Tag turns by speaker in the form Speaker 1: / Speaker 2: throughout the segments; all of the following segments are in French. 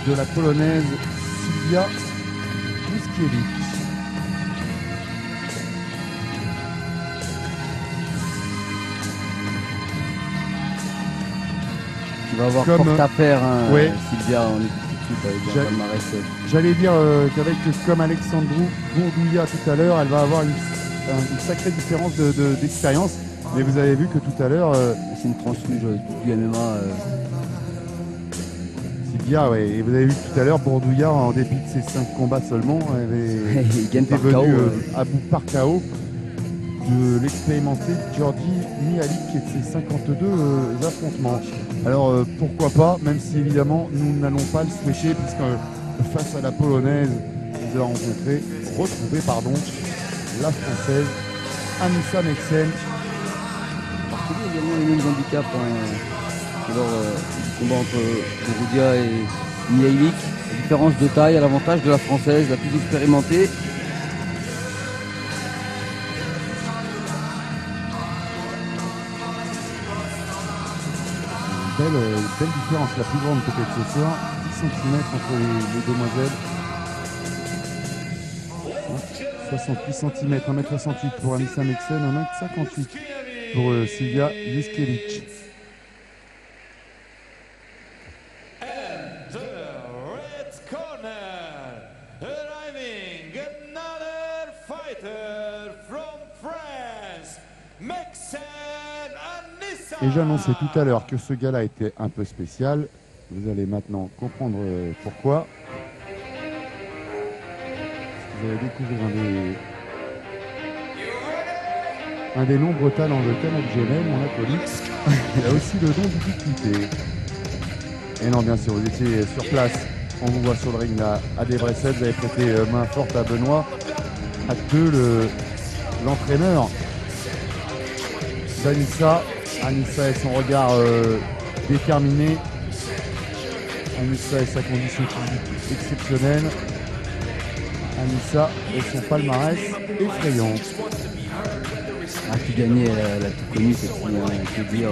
Speaker 1: de la polonaise Sylwia Juszkiewicz.
Speaker 2: Tu vas avoir
Speaker 1: Comme,
Speaker 2: porte à faire, hein,
Speaker 1: ouais.
Speaker 2: Sylvia, on écoute tout de suite avec un palmarès.
Speaker 1: J'allais dire qu'avec comme Alexandrou Bourdouya tout à l'heure, elle va avoir une sacrée différence d'expérience. Mais vous avez vu que tout à l'heure,
Speaker 2: c'est une transfuge du MMA.
Speaker 1: Sylvia, ouais, et vous avez vu que tout à l'heure, Bourdouya, en dépit de ses 5 combats seulement, elle
Speaker 2: Il gagne
Speaker 1: était
Speaker 2: par KO,
Speaker 1: venue à bout par KO de l'expérimenté Georgi Mihalik et de ses 52 affrontements. Alors pourquoi pas, même si évidemment nous n'allons pas le souhaiter, puisque face à la polonaise, nous avons retrouvé la française Anissa Meksen.
Speaker 2: Particulier également les mêmes handicaps lors du combat entre Bourdouya et Mihalik. La différence de taille à l'avantage de la française, la plus expérimentée.
Speaker 1: Belle différence, la plus grande peut-être ce soir, 10 cm entre les demoiselles. 68 cm, 1m68 pour Anissa Meksen, 1m58 pour Sylwia Juszkiewicz. Et j'annonçais tout à l'heure que ce gars-là était un peu spécial. Vous allez maintenant comprendre pourquoi. Vous allez découvrir un des nombreux talents de Kenneth Genel, mon acolyte. Il a aussi le don d'ubiquité. Et non, bien sûr, vous étiez sur place. On vous voit sur le ring là, à Debrecen. Vous avez prêté main forte à Benoît. À deux, l'entraîneur d'Anissa. Anissa et son regard déterminé. Anissa et sa condition physique exceptionnelle. Anissa et son palmarès effrayant.
Speaker 2: Ah, qui gagnait, elle a tout connu cette fille, on peut dire.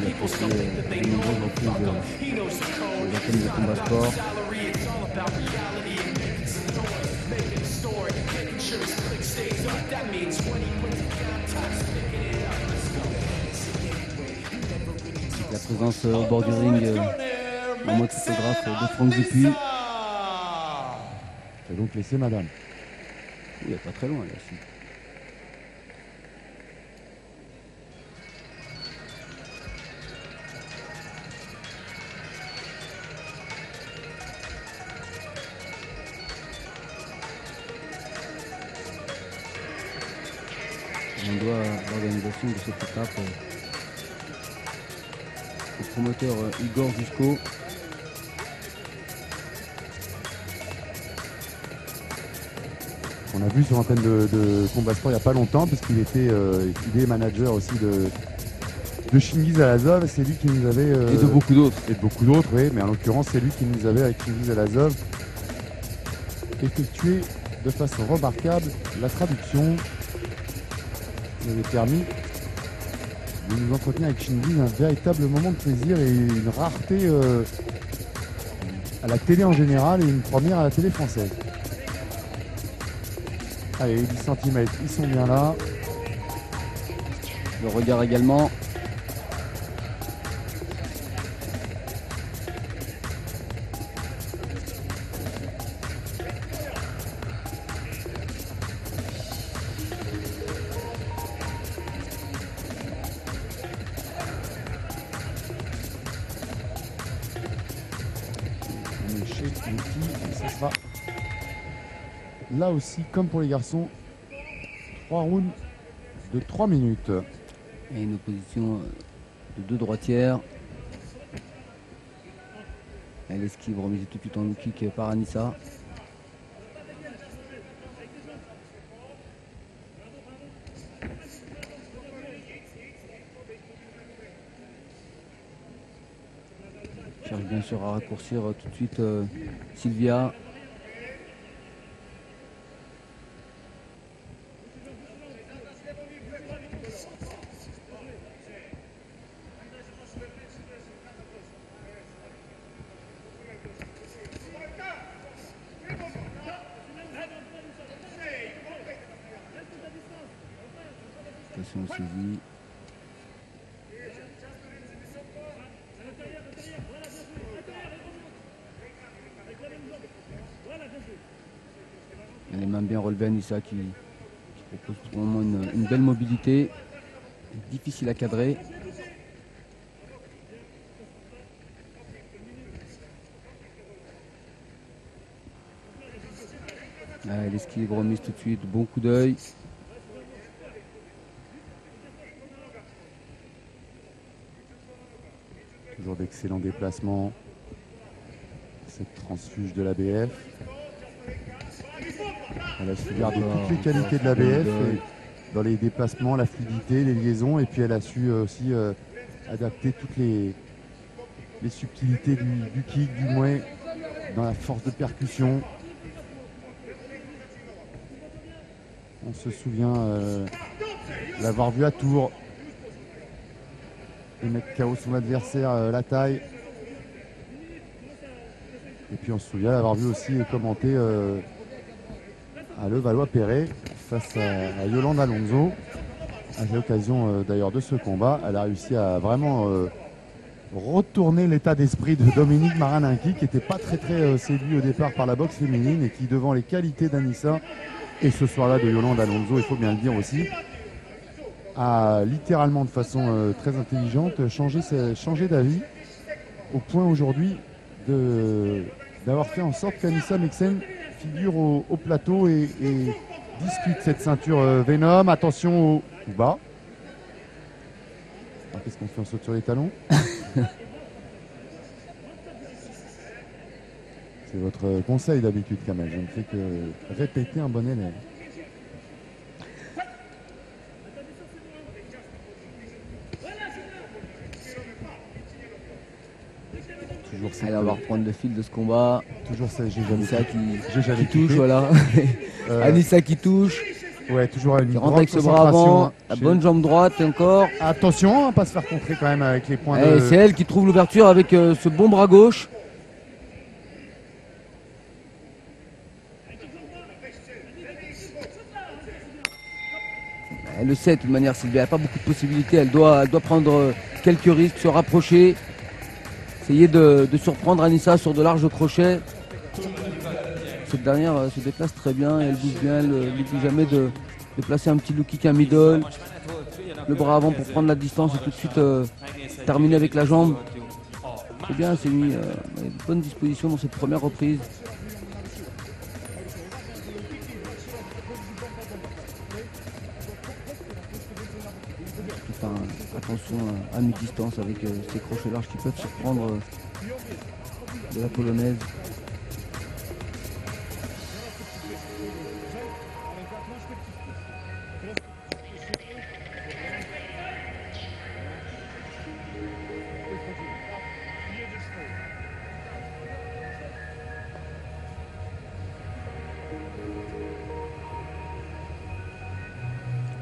Speaker 2: Il a porté de nombreuses reprises les antennes de combat sport. La présence au bord du ring en mode photographe de Franck Dupuis.
Speaker 1: Je vais donc laisser madame.
Speaker 2: Il n'est pas très loin là. On doit l'organisation de cette étape au promoteur Igor Jusko.
Speaker 1: On a vu sur l'antenne de Combat Sport il n'y a pas longtemps, parce qu'il est manager aussi de Chingiz Alazov. C'est lui qui nous avait...
Speaker 2: et de beaucoup d'autres.
Speaker 1: Et de beaucoup d'autres, oui. Mais en l'occurrence, c'est lui qui nous avait, avec Chingiz Alazov, effectué de façon remarquable la traduction. Qui avait permis de nous entretenir avec Chingiz un véritable moment de plaisir et une rareté à la télé en général et une première à la télé française. Allez, 10 cm, ils sont bien là.
Speaker 2: Le regard également.
Speaker 1: On est chez Lucky et ça sera là aussi, comme pour les garçons, 3 rounds de 3 minutes.
Speaker 2: Et une opposition de deux droitières. Elle esquive remise tout de suite en low kick par Anissa. Cherche bien sûr à raccourcir tout de suite Sylvia. Attention aux saisies. Les mains bien relevées, Anissa qui propose pour le moment une belle mobilité. Difficile à cadrer. L'esquive remise tout de suite, bon coup d'œil.
Speaker 1: Toujours d'excellents déplacements. Cette transfuge de l'ABF. Elle a su garder toutes les qualités de l'ABF dans les déplacements, la fluidité, les liaisons, et puis elle a su aussi adapter toutes les subtilités du kick, du mouet, dans la force de percussion. On se souvient l'avoir vu à Tours et mettre KO son adversaire la taille. Et puis on se souvient l'avoir vu aussi commenter à Levallois-Perret face à Yolande Alonso. À l'occasion d'ailleurs de ce combat, elle a réussi à vraiment retourner l'état d'esprit de Dominique Marinenki, qui n'était pas très séduit au départ par la boxe féminine et qui, devant les qualités d'Anissa et ce soir-là de Yolande Alonso, il faut bien le dire aussi, a littéralement de façon très intelligente changé d'avis, au point aujourd'hui d'avoir fait en sorte qu'Anissa Meksen figure au plateau et discute cette ceinture Venom. Attention au coup bas. Qu'est-ce qu'on fait? On saute sur les talons. C'est votre conseil d'habitude, Kamel. Je ne fais que répéter un bon élève.
Speaker 2: Elle va reprendre le fil de ce combat.
Speaker 1: Toujours ça,
Speaker 2: Anissa
Speaker 1: qui
Speaker 2: touche, voilà. Anissa qui touche.
Speaker 1: Ouais, toujours une
Speaker 2: rentre avec ce bras avant, la bonne jambe droite et encore.
Speaker 1: Attention, pas se faire contrer quand même avec les points
Speaker 2: de... C'est elle qui trouve l'ouverture avec ce bon bras gauche. Elle le sait de toute manière, Sylvia, elle n'a pas beaucoup de possibilités. Elle doit prendre quelques risques, se rapprocher. Essayer de surprendre Anissa sur de larges crochets. Cette dernière se déplace très bien et elle bouge bien. Elle n'oublie jamais de placer un petit low kick, un middle. Le bras avant pour prendre la distance et tout de suite terminer avec la jambe. C'est bien, elle s'est mis à une bonne disposition dans cette première reprise. Enfin, attention à mi-distance avec ces crochets larges qui peuvent surprendre de la polonaise.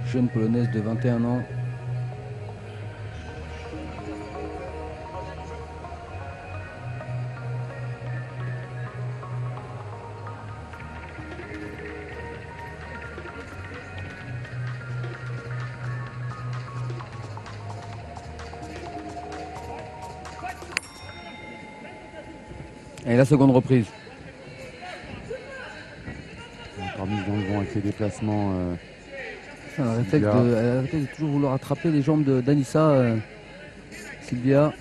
Speaker 2: Jeune polonaise de 21 ans. Et la seconde reprise.
Speaker 1: Encore mise dans le vent avec les déplacements.
Speaker 2: Elle a arrêté de toujours vouloir attraper les jambes d'Anissa, Sylvia.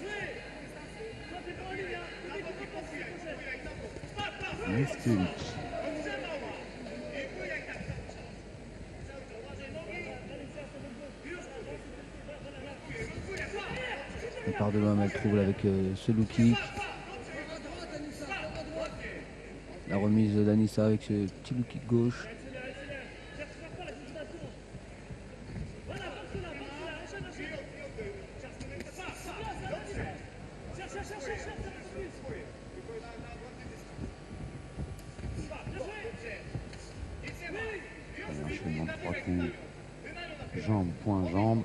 Speaker 2: Elle part de loin, mais elle trouve avec ce low kick. La remise d'Anissa avec ce petit low kick gauche.
Speaker 1: Un enchaînement de 3 coups. Jambe, point, jambe.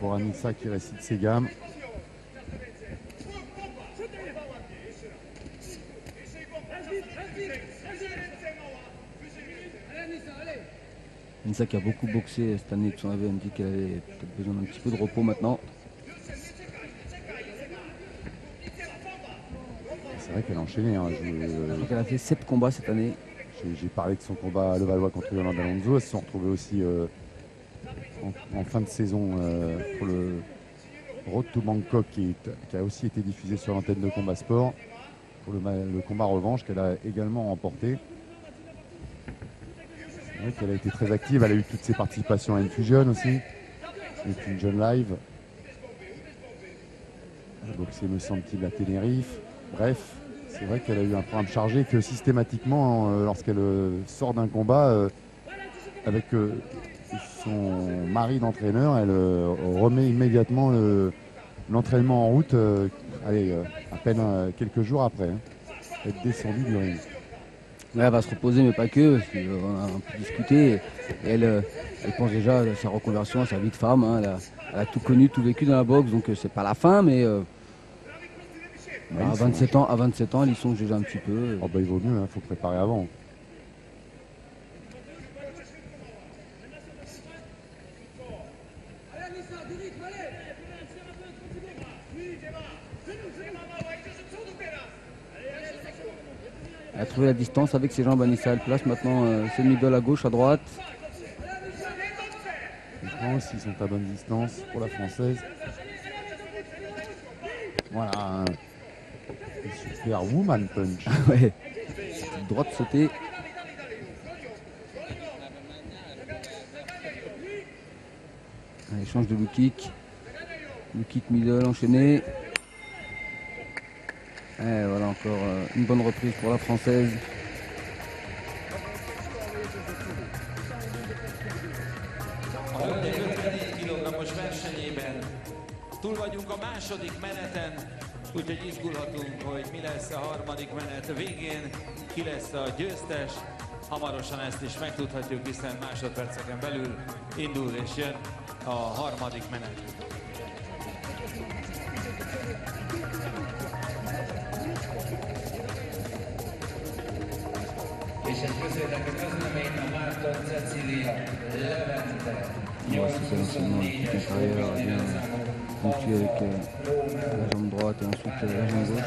Speaker 1: Pour Anissa qui récite ses gammes.
Speaker 2: Anissa qui a beaucoup boxé cette année de son avis, elle me dit qu'elle avait peut-être besoin d'un petit peu de repos maintenant.
Speaker 1: C'est vrai qu'elle a enchaîné. Hein.
Speaker 2: Elle a fait 7 combats cette année.
Speaker 1: J'ai parlé de son combat à Levallois contre Yolanda Alonso. Elles se sont retrouvées aussi en fin de saison pour le Road to Bangkok qui a aussi été diffusé sur l'antenne de Combat Sport pour le combat revanche qu'elle a également remporté. C'est vrai qu'elle a été très active. Elle a eu toutes ses participations à Infusion aussi. Et puis une jeune live. Elle a boxé, me semble-t-il, à Tenerife. Bref, c'est vrai qu'elle a eu un programme chargé que systématiquement, lorsqu'elle sort d'un combat, avec son mari d'entraîneur, elle remet immédiatement l'entraînement en route, à peine quelques jours après, être descendue du ring.
Speaker 2: Ouais, elle va se reposer, mais pas que, parce qu'on a un peu discuté. Et elle pense déjà à sa reconversion, à sa vie de femme. Hein. Elle a tout connu, tout vécu dans la boxe, donc c'est pas la fin, mais à 27 ans, elle y songe déjà un petit peu.
Speaker 1: Oh bah, il vaut mieux, il faut préparer avant.
Speaker 2: Elle a trouvé la distance avec ses jambes, Anissa. Elle place maintenant ses middle à gauche, à droite.
Speaker 1: Les points aussi sont à bonne distance pour la française. Voilà, un super woman punch.
Speaker 2: Ouais. Petite droite sautée. Un échange de low kick. Low kick middle enchaîné. Et voilà encore une bonne reprise pour la française.
Speaker 3: Túl vagyunk a második meneten, úgyhogy izgulhatunk, hogy mi lesz a harmadik menet végén, ki lesz a győztes. Hamarosan ezt is megtudhatjuk, hiszen másodperceken belül indul és jön a harmadik menet. És egy közérdekű közlemény a Márton Cecília Levente.
Speaker 2: Ponctué avec la jambe droite et ensuite la jambe gauche.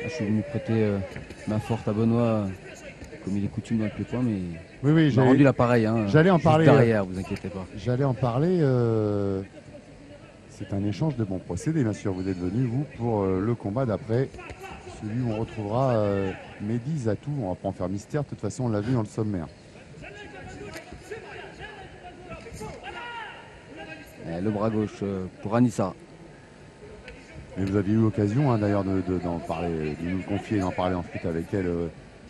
Speaker 2: Je suis venu prêter main forte à Benoît, comme il est coutume dans le pied-point, mais
Speaker 1: oui,
Speaker 2: il m'a rendu l'appareil. Hein,
Speaker 1: j'allais en parler
Speaker 2: derrière, vous inquiétez pas.
Speaker 1: J'allais en parler. C'est un échange de bons procédés, bien sûr. Vous êtes venu, vous, pour le combat d'après. Celui où on retrouvera Mehdi Zatou. On va pas en faire mystère. De toute façon, on l'a vu dans le sommaire.
Speaker 2: Et le bras gauche pour Anissa.
Speaker 1: Et vous aviez eu l'occasion d'ailleurs d'en parler, de nous le confier et d'en parler ensuite avec elle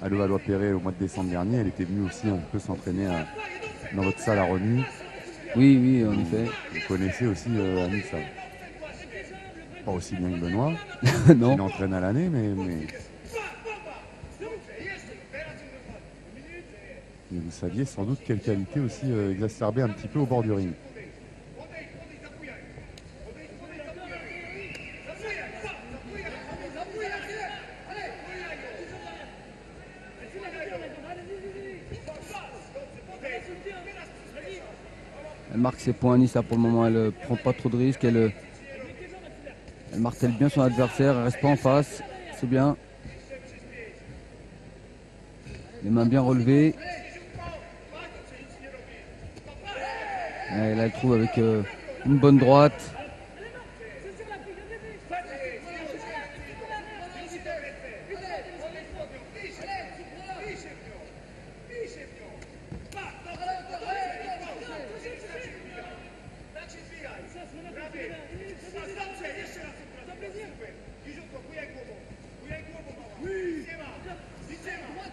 Speaker 1: à Levallois-Perret au mois de décembre dernier. Elle était venue aussi un peu s'entraîner dans votre salle à Remy.
Speaker 2: Oui, en effet.
Speaker 1: Vous connaissez aussi Anissa. Pas aussi bien que Benoît,
Speaker 2: non.
Speaker 1: qui l'entraîne à l'année, mais vous saviez sans doute quelle qualité aussi exacerbée un petit peu au bord du ring.
Speaker 2: Elle marque ses points, Anissa, pour le moment. Elle ne prend pas trop de risques. Elle martèle bien son adversaire. Elle ne reste pas en face. C'est bien. Les mains bien relevées. Et là, elle trouve avec une bonne droite.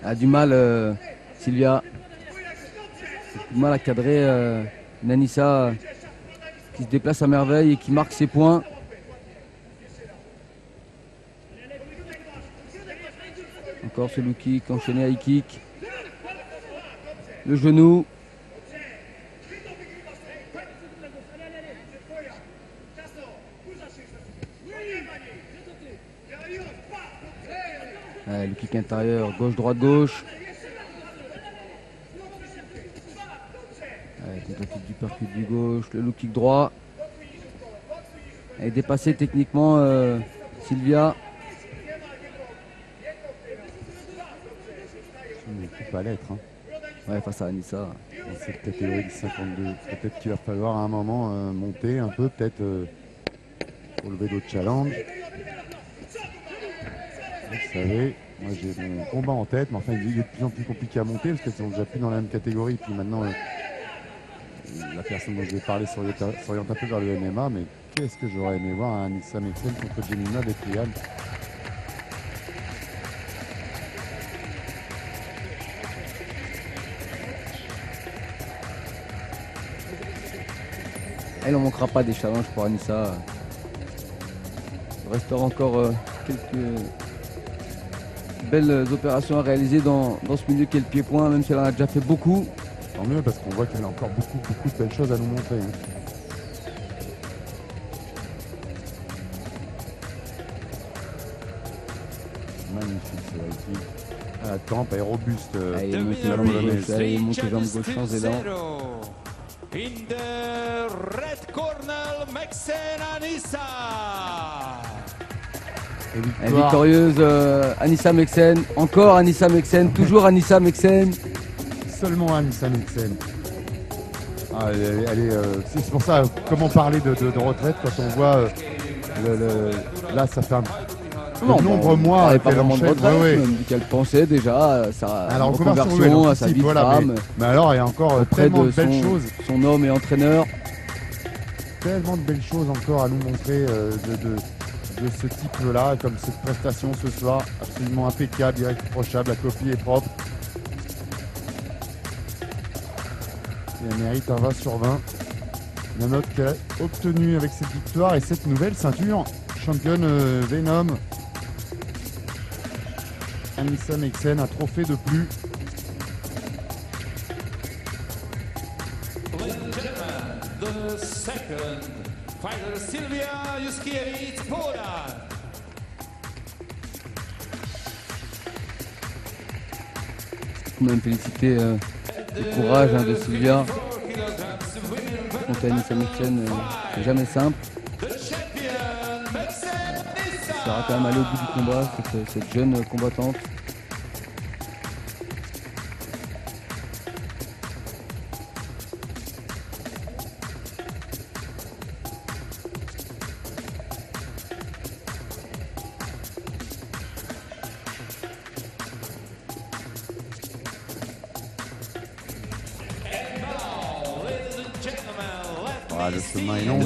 Speaker 2: A du mal, Sylvia. Du mal à cadrer Anissa qui se déplace à merveille et qui marque ses points. Encore ce low kick enchaîné high kick. Le genou. Ouais, le kick intérieur, gauche-droite, gauche. Ouais, tentative du percute du gauche, le low kick droit. Elle est dépassée techniquement Sylvia.
Speaker 1: Il faut pas l'être. Hein.
Speaker 2: Ouais, face à Anissa.
Speaker 1: Dans cette catégorie de 52. Peut-être qu'il va falloir à un moment monter un peu, peut-être pour lever d'autres challenges. Vous savez, moi j'ai mon combat en tête, mais enfin il est de plus en plus compliqué à monter parce qu'elles sont déjà plus dans la même catégorie. Puis maintenant, la personne dont je vais parler s'oriente un peu vers le MMA, mais qu'est-ce que j'aurais aimé voir un Anissa Meksen contre Jemima Betrial.
Speaker 2: Elle ne manquera pas des challenges pour Anissa. Il restera encore quelques belles opérations à réaliser dans ce milieu qu'est le pied-point, même si elle en a déjà fait beaucoup.
Speaker 1: Tant mieux parce qu'on voit qu'elle a encore beaucoup de belles choses à nous montrer. Hein. Magnifique ce high kick. À la tempe, elle est robuste.
Speaker 2: Elle est montée jambe gauche, elle est montée jambe gauche sans élan.
Speaker 3: In the red corner, Meksen Anissa.
Speaker 2: Elle est victorieuse, Anissa Meksen. Encore Anissa Meksen, toujours Anissa Meksen.
Speaker 1: Seulement Anissa Meksen. Ah, c'est pour ça, comment parler de retraite quand on voit là ça fait de nombreux mois
Speaker 2: qu'elle enchaîne. Qu'elle pensait déjà à sa reconversion, à sa vie de femme.
Speaker 1: Mais alors il y a encore tellement de belles choses.
Speaker 2: Son homme et entraîneur.
Speaker 1: Tellement de belles choses encore à nous montrer de ce type-là, comme cette prestation ce soir, absolument impeccable, irréprochable, la copie est propre. Et elle mérite un 20 sur 20. La note qu'elle a obtenue avec cette victoire et cette nouvelle ceinture, championne Venom. Anissa Meksen, un trophée de plus.
Speaker 3: The second fighter Sylvia Juskiewicz, Poland.
Speaker 2: On peut même féliciter le courage de Sylvia. Contre Anissa Meksen, c'est jamais simple. Ça va quand même aller au bout du combat, cette jeune combattante.
Speaker 1: Le chemin est long.